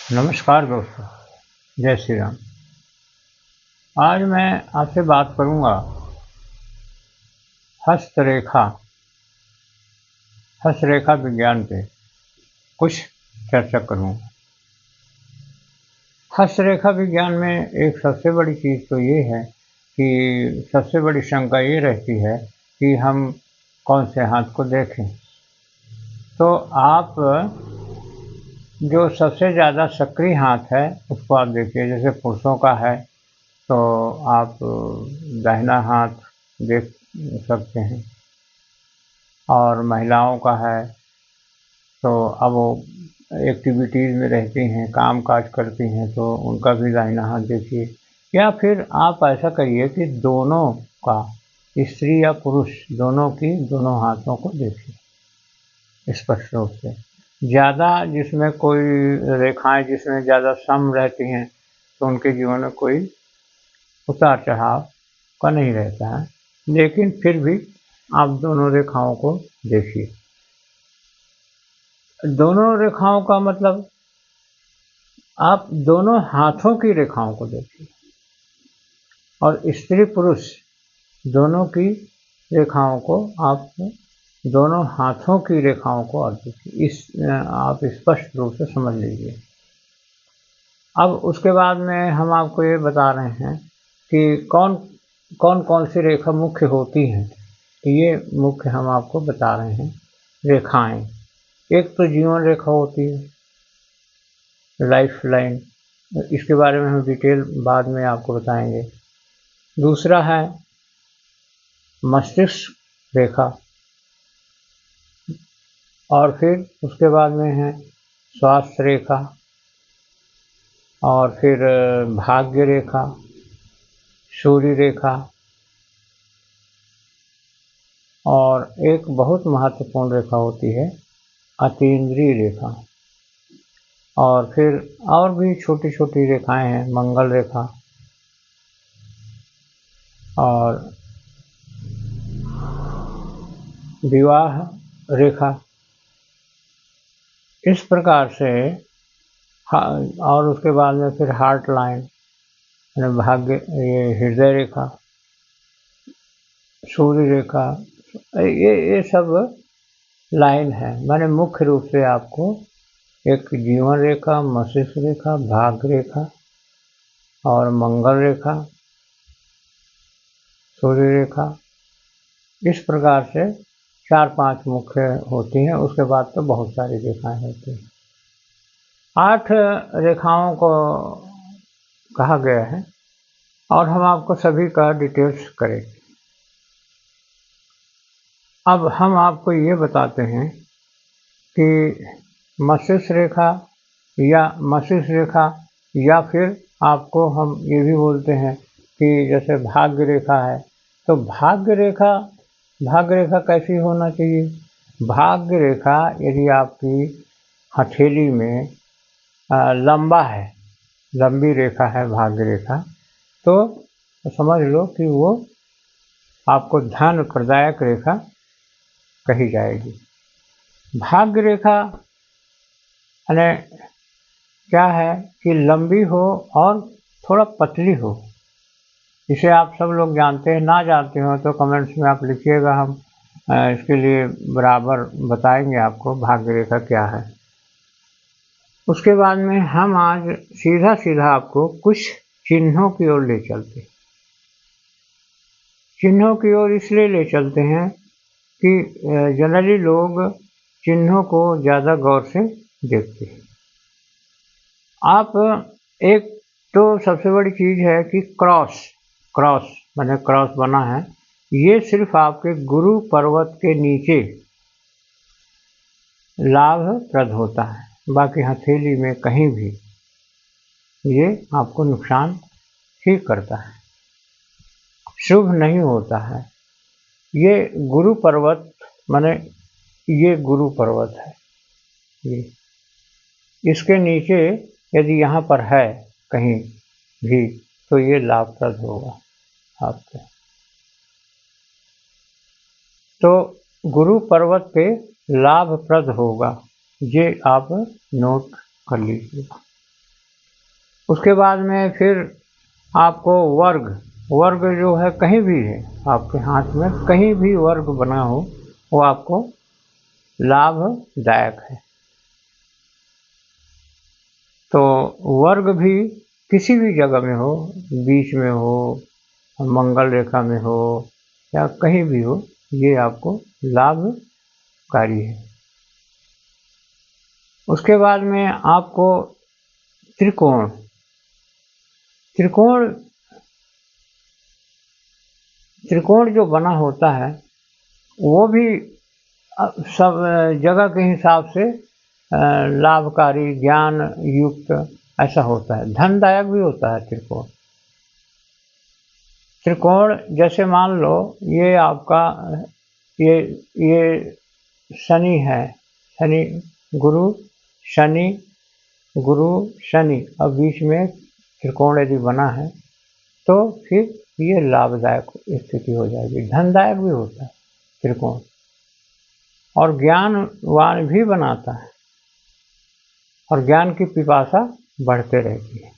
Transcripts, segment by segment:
नमस्कार दोस्तों, जय श्री राम। आज मैं आपसे बात करूंगा हस्तरेखा हस्तरेखा विज्ञान पे कुछ चर्चा करूंगा। हस्तरेखा विज्ञान में एक सबसे बड़ी चीज़ तो ये है कि सबसे बड़ी शंका ये रहती है कि हम कौन से हाथ को देखें। तो आप जो सबसे ज़्यादा सक्रिय हाथ है उसको आप देखिए। जैसे पुरुषों का है तो आप दाहिना हाथ देख सकते हैं, और महिलाओं का है तो अब वो एक्टिविटीज़ में रहती हैं, काम काज करती हैं, तो उनका भी दाहिना हाथ देखिए। या फिर आप ऐसा करिए कि दोनों का, स्त्री या पुरुष दोनों की दोनों हाथों को देखिए स्पष्ट रूप से। ज़्यादा जिसमें कोई रेखाएं जिसमें ज़्यादा सम रहती हैं तो उनके जीवन में कोई उतार चढ़ाव का नहीं रहता है, लेकिन फिर भी आप दोनों रेखाओं को देखिए। दोनों रेखाओं का मतलब आप दोनों हाथों की रेखाओं को देखिए, और स्त्री पुरुष दोनों की रेखाओं को आप दोनों हाथों की रेखाओं को और देखिए। आप स्पष्ट रूप से समझ लीजिए। अब उसके बाद में हम आपको ये बता रहे हैं कि कौन कौन कौन सी रेखा मुख्य होती हैं। तो ये मुख्य हम आपको बता रहे हैं रेखाएं। एक तो जीवन रेखा होती है, लाइफ लाइन, इसके बारे में हम डिटेल बाद में आपको बताएंगे। दूसरा है मस्तिष्क रेखा, और फिर उसके बाद में है स्वास्थ्य रेखा, और फिर भाग्य रेखा, सूर्य रेखा, और एक बहुत महत्वपूर्ण रेखा होती है अतीन्द्रिय रेखा। और फिर और भी छोटी छोटी रेखाएं हैं, मंगल रेखा और विवाह रेखा। इस प्रकार से और उसके बाद में फिर हार्ट लाइन, भाग्य, ये हृदय रेखा, सूर्य रेखा, ये सब लाइन है। मैंने मुख्य रूप से आपको एक जीवन रेखा, मस्तिष्क रेखा, भाग्य रेखा और मंगल रेखा, सूर्य रेखा, इस प्रकार से 4-5 मुख्य होती हैं। उसके बाद तो बहुत सारी रेखाएं होती हैं। 8 रेखाओं को कहा गया है, और हम आपको सभी का डिटेल्स करेंगे। अब हम आपको ये बताते हैं कि मस्तिष्क रेखा या फिर आपको हम ये भी बोलते हैं कि जैसे भाग्य रेखा है, तो भाग्य रेखा कैसी होना चाहिए। भाग्य रेखा यदि आपकी हथेली में लंबा है, लंबी रेखा है भाग्य रेखा, तो समझ लो कि वो आपको धन प्रदायक रेखा कही जाएगी। भाग्य रेखा यानी क्या है कि लंबी हो और थोड़ा पतली हो। इसे आप सब लोग जानते हैं, ना जानते हो तो कमेंट्स में आप लिखिएगा, हम इसके लिए बराबर बताएंगे आपको भाग्य रेखा क्या है। उसके बाद में हम आज सीधा आपको कुछ चिन्हों की ओर ले चलते हैं। चिन्हों की ओर इसलिए ले चलते हैं कि जनरली लोग चिन्हों को ज़्यादा गौर से देखते हैं। आप एक तो सबसे बड़ी चीज़ है कि क्रॉस मैंने क्रॉस बना है, ये सिर्फ आपके गुरु पर्वत के नीचे लाभप्रद होता है, बाकी हथेली में कहीं भी ये आपको नुकसान ही करता है, शुभ नहीं होता है। ये गुरु पर्वत माने ये गुरु पर्वत है, ये इसके नीचे यदि यहाँ पर है कहीं भी तो ये लाभप्रद होगा आपके। तो गुरु पर्वत पे लाभप्रद होगा, ये आप नोट कर लीजिए। उसके बाद में फिर आपको वर्ग, वर्ग जो है कहीं भी है आपके हाथ में, कहीं भी वर्ग बना हो वो आपको लाभदायक है। तो वर्ग भी किसी भी जगह में हो, बीच में हो, मंगल रेखा में हो या कहीं भी हो, ये आपको लाभकारी है। उसके बाद में आपको त्रिकोण, त्रिकोण त्रिकोण जो बना होता है वो भी सब जगह के हिसाब से लाभकारी, ज्ञान युक्त ऐसा होता है, धनदायक भी होता है त्रिकोण। त्रिकोण जैसे मान लो ये आपका ये शनि है, शनि गुरु शनि गुरु शनि, अब बीच में त्रिकोण यदि बना है तो फिर ये लाभदायक स्थिति हो जाएगी, धनदायक भी होता है त्रिकोण, और ज्ञानवान भी बनाता है और ज्ञान की पिपासा बढ़ते रहती है।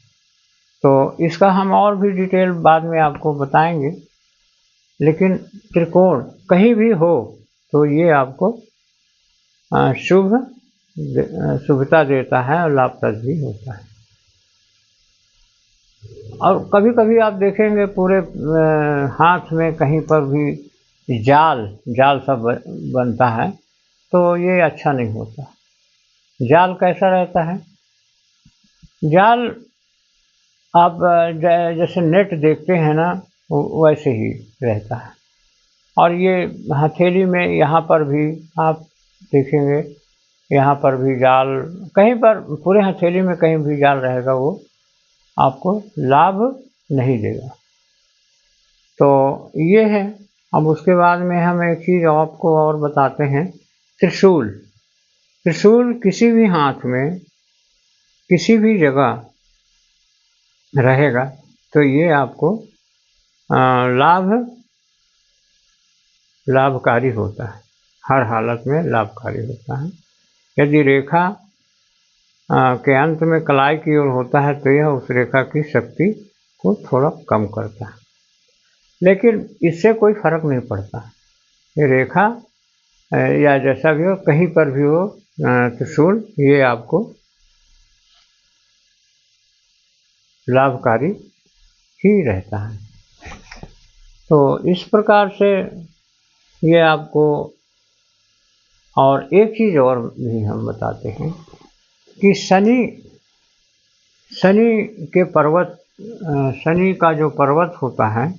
तो इसका हम और भी डिटेल बाद में आपको बताएंगे, लेकिन त्रिकोण कहीं भी हो तो ये आपको शुभता देता है और लाभप्रद भी होता है। और कभी कभी आप देखेंगे पूरे हाथ में कहीं पर भी जाल जाल सब बनता है, तो ये अच्छा नहीं होता। जाल कैसा रहता है? जाल आप जैसे नेट देखते हैं ना, वैसे ही रहता है। और ये हथेली में यहाँ पर भी आप देखेंगे, यहाँ पर भी जाल, कहीं पर पूरे हथेली में कहीं भी जाल रहेगा वो आपको लाभ नहीं देगा। तो ये है। अब उसके बाद में हम एक चीज़ आपको और बताते हैं, त्रिशूल। त्रिशूल किसी भी हाथ में किसी भी जगह रहेगा तो ये आपको लाभकारी होता है, हर हालत में लाभकारी होता है। यदि रेखा के अंत में कलाई की ओर होता है तो यह उस रेखा की शक्ति को थोड़ा कम करता है, लेकिन इससे कोई फर्क नहीं पड़ता। ये रेखा या जैसा भी हो, कहीं पर भी हो, त्रिशूल ये आपको लाभकारी ही रहता है। तो इस प्रकार से ये आपको, और एक चीज़ और भी हम बताते हैं कि शनि के पर्वत, शनि का जो पर्वत होता है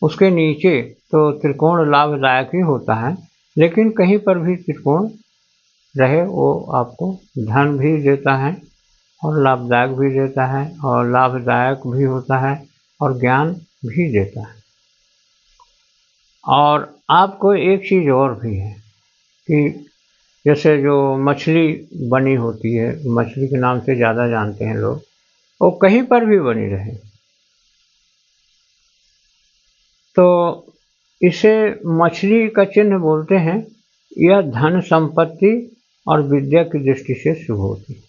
उसके नीचे तो त्रिकोण लाभदायक ही होता है, लेकिन कहीं पर भी त्रिकोण रहे वो आपको धन भी देता है और लाभदायक भी देता है और लाभदायक भी होता है और ज्ञान भी देता है। और आपको एक चीज़ और भी है कि जैसे जो मछली बनी होती है, मछली के नाम से ज़्यादा जानते हैं लोग, वो कहीं पर भी बनी रहे तो इसे मछली का चिन्ह बोलते हैं। यह धन संपत्ति और विद्या की दृष्टि से शुभ होती है।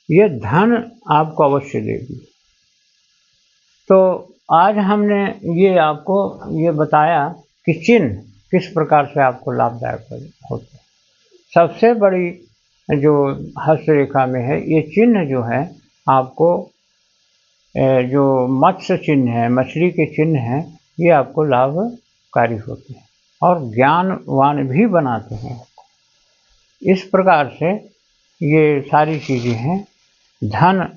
यह धन आपको अवश्य देगी। तो आज हमने ये आपको ये बताया कि चिन्ह किस प्रकार से आपको लाभदायक होते हैं। सबसे बड़ी जो हस्तरेखा में है, ये चिन्ह जो है आपको, जो मत्स्य चिन्ह है, मछली के चिन्ह हैं, ये आपको लाभकारी होते हैं और ज्ञानवान भी बनाते हैं। इस प्रकार से ये सारी चीज़ें हैं। धन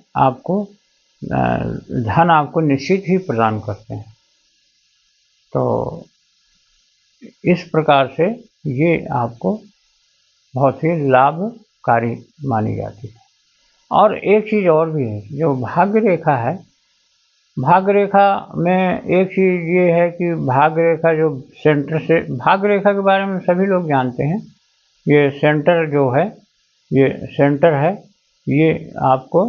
आपको निश्चित ही प्रदान करते हैं। तो इस प्रकार से ये आपको बहुत ही लाभकारी मानी जाती है। और एक चीज़ और भी है, जो भाग्य रेखा है, भाग्य रेखा में एक चीज़ ये है कि भाग्य रेखा जो सेंटर से, भाग्य रेखा के बारे में सभी लोग जानते हैं। ये सेंटर जो है, ये सेंटर है, ये आपको,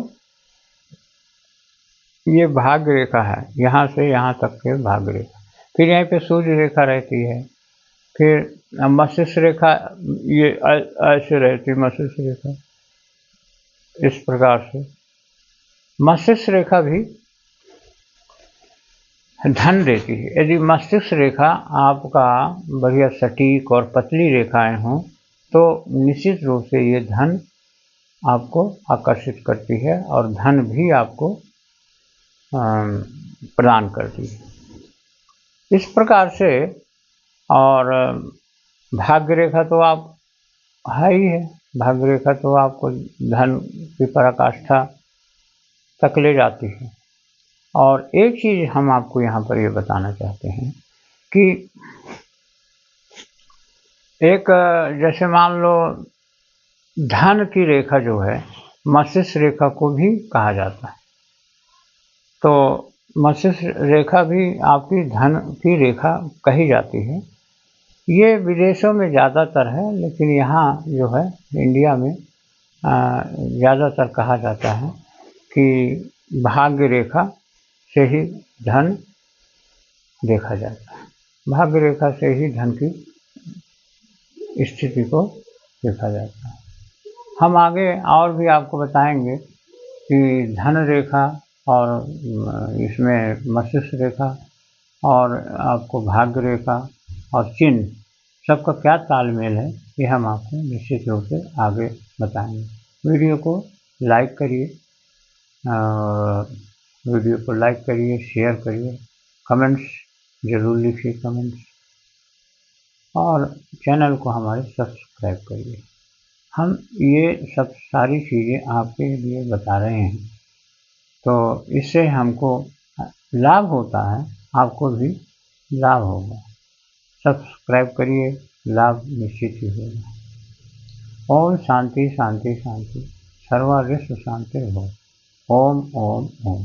ये भाग्य रेखा है, यहाँ से यहाँ तक के भाग्य रेखा। फिर यहीं पे सूर्य रेखा रहती है, फिर मस्तिष्क रेखा ये ऐसे रहती है, मस्तिष्क रेखा इस प्रकार से। मस्तिष्क रेखा भी धन देती है। यदि मस्तिष्क रेखा आपका बढ़िया सटीक और पतली रेखाएं हों तो निश्चित रूप से ये धन आपको आकर्षित करती है और धन भी आपको प्रदान करती है। इस प्रकार से और भाग्य रेखा तो आप है ही है, भाग्य रेखा तो आपको धन की पराकाष्ठा तक ले जाती है। और एक चीज़ हम आपको यहाँ पर ये बताना चाहते हैं कि एक जैसे मान लो धन की रेखा जो है मस्तिष्क रेखा को भी कहा जाता है, तो मस्तिष्क रेखा भी आपकी धन की रेखा कही जाती है। ये विदेशों में ज़्यादातर है, लेकिन यहाँ जो है इंडिया में ज़्यादातर कहा जाता है कि भाग्य रेखा से ही धन देखा जाता है, भाग्य रेखा से ही धन की स्थिति को देखा जाता है। हम आगे और भी आपको बताएंगे कि धन रेखा और इसमें मस्तिष्क रेखा और आपको भाग्य रेखा और चिन्ह सबका क्या तालमेल है, ये हम आपको निश्चित रूप से आगे बताएंगे। वीडियो को लाइक करिए, शेयर करिए, कमेंट्स ज़रूर लिखिए कमेंट्स, और चैनल को हमारे सब्सक्राइब करिए। हम ये सब सारी चीज़ें आपके लिए बता रहे हैं, तो इससे हमको लाभ होता है, आपको भी लाभ होगा। सब्सक्राइब करिए, लाभ निश्चित ही होगा। ओम शांति शांति शांति, सर्व विश्व शांति हो। ओम ओम ओम।